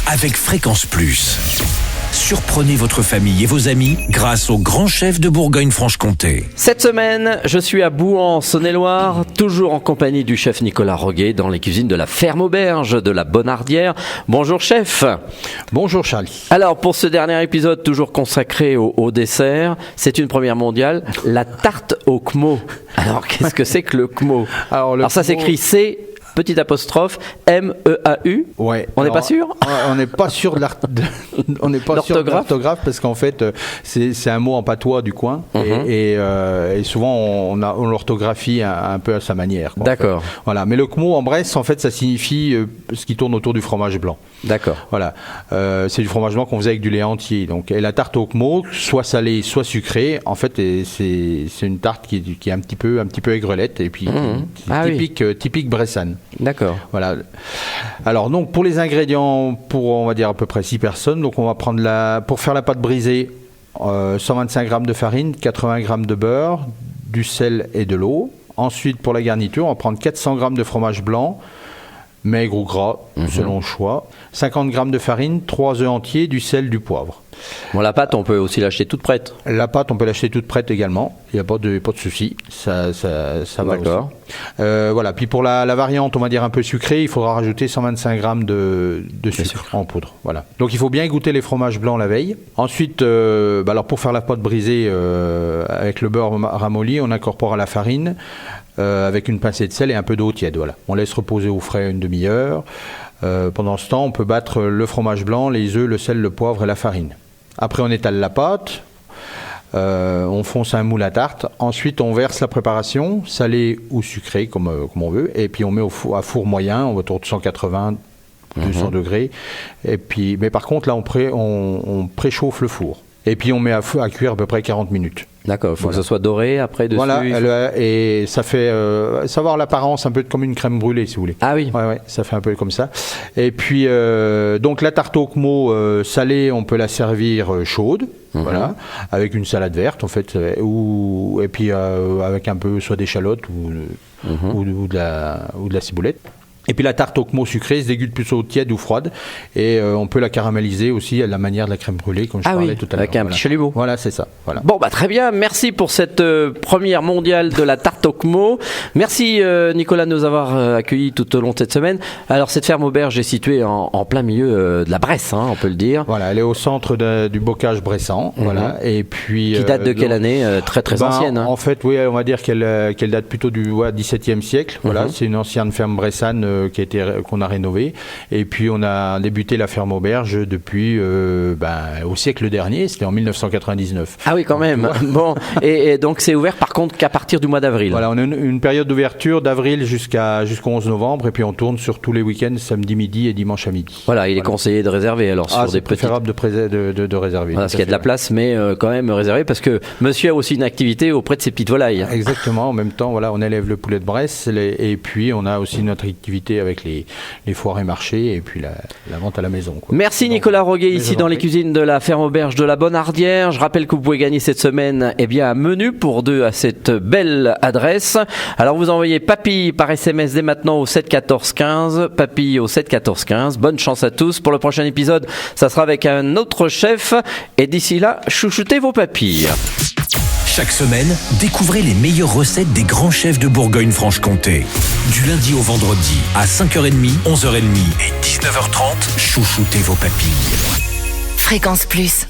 avec Fréquence Plus. Surprenez votre famille et vos amis grâce au grand chef de Bourgogne-Franche-Comté. Cette semaine, je suis à Bouan, en Saône-et-Loire, toujours en compagnie du chef Nicolas Roguet dans les cuisines de la Ferme Auberge de la Bonardière. Bonjour chef. Bonjour Charlie. Alors pour ce dernier épisode toujours consacré au dessert, c'est une première mondiale, la tarte au Cmo. Alors qu'est-ce que c'est que le Cmo? Alors ça s'écrit C... Petite apostrophe M-E-A-U. Ouais. On n'est pas sûr. On n'est pas sûr de l'orthographe parce qu'en fait c'est un mot en patois du coin et souvent on l'orthographie un peu à sa manière. D'accord. Voilà. Mais le Cmo en Bresse en fait ça signifie ce qui tourne autour du fromage blanc. D'accord. Voilà. C'est du fromage blanc qu'on faisait avec du lait entier. Donc et la tarte au Cmo, soit salée, soit sucrée. En fait c'est une tarte qui est un petit peu aigrelette et puis typique bressane. D'accord. Voilà. Alors donc pour les ingrédients, pour on va dire à peu près 6 personnes, donc on va prendre pour faire la pâte brisée, 125 g de farine, 80 g de beurre, du sel et de l'eau. Ensuite pour la garniture, on va prendre 400 g de fromage blanc, maigre ou gras, selon le choix. 50 g de farine, 3 œufs entiers, du sel, du poivre. Bon, la pâte, on peut aussi l'acheter toute prête. La pâte, on peut l'acheter toute prête également. Il n'y a pas de souci. Ça va. D'accord. Aussi. Voilà. Puis pour la variante, on va dire un peu sucrée, il faudra rajouter 125 g de sucre en poudre. Voilà. Donc il faut bien goûter les fromages blancs la veille. Ensuite, alors pour faire la pâte brisée avec le beurre ramolli, on incorpore à la farine avec une pincée de sel et un peu d'eau tiède. Voilà. On laisse reposer au frais une demi-heure. Pendant ce temps, on peut battre le fromage blanc, les œufs, le sel, le poivre et la farine. Après, on étale la pâte, on fonce un moule à tarte. Ensuite, on verse la préparation, salée ou sucrée, comme on veut. Et puis, on met à four moyen, autour de 180, 200 degrés. Et puis, mais par contre, là, on préchauffe le four. Et puis, on met à cuire à peu près 40 minutes. D'accord, il faut que ça soit doré après dessus. Voilà, et ça fait ça va avoir l'apparence un peu comme une crème brûlée si vous voulez. Ah oui. Ouais, ça fait un peu comme ça. Et puis donc la tarte au Cmo salée, on peut la servir chaude, voilà, avec une salade verte en fait, et puis avec un peu soit d'échalotes ou de la ciboulette. Et puis la tarte au Cmo sucrée se déguste plutôt tiède ou froide et on peut la caraméliser aussi à la manière de la crème brûlée comme je parlais tout à l'heure. Avec un petit chalumeau. Voilà, c'est ça. Voilà. Bon, très bien. Merci pour cette première mondiale de la tarte au Cmo. Merci Nicolas de nous avoir accueillis tout au long de cette semaine. Alors cette ferme auberge est située en plein milieu de la Bresse, on peut le dire. Voilà, elle est au centre du bocage bressan. Voilà. Et puis qui date de quelle année? Très ancienne. En fait, oui, on va dire qu'elle date plutôt du XVIIe siècle. Voilà, c'est une ancienne ferme bressane qu'on a rénové et puis on a débuté la ferme auberge depuis au siècle dernier, c'était en 1999. Ah oui, quand même. Bon, et donc c'est ouvert par contre qu'à partir du mois d'avril. Voilà, on a une période d'ouverture d'avril jusqu'au 11 novembre et puis on tourne sur tous les week-ends, samedi midi et dimanche à midi. Voilà, il est conseillé de réserver alors sur des c'est préférable de réserver. Voilà, parce qu'il y a de la place, mais quand même réservé parce que monsieur a aussi une activité auprès de ses petites volailles. Exactement, en même temps, voilà, on élève le poulet de Bresse et puis on a aussi notre activité avec les foires et marchés et puis la vente à la maison. Quoi. Merci Nicolas Roguet ici dans les cuisines de la ferme auberge de la Bonardière. Je rappelle que vous pouvez gagner cette semaine un menu pour 2 à cette belle adresse. Alors vous envoyez papille par SMS dès maintenant au 7 14 15. Papille au 7 14 15. Bonne chance à tous. Pour le prochain épisode, ça sera avec un autre chef. Et d'ici là, chouchoutez vos papilles. Chaque semaine, découvrez les meilleures recettes des grands chefs de Bourgogne-Franche-Comté. Du lundi au vendredi, à 5h30, 11h30 et 19h30, chouchoutez vos papilles. Fréquence Plus.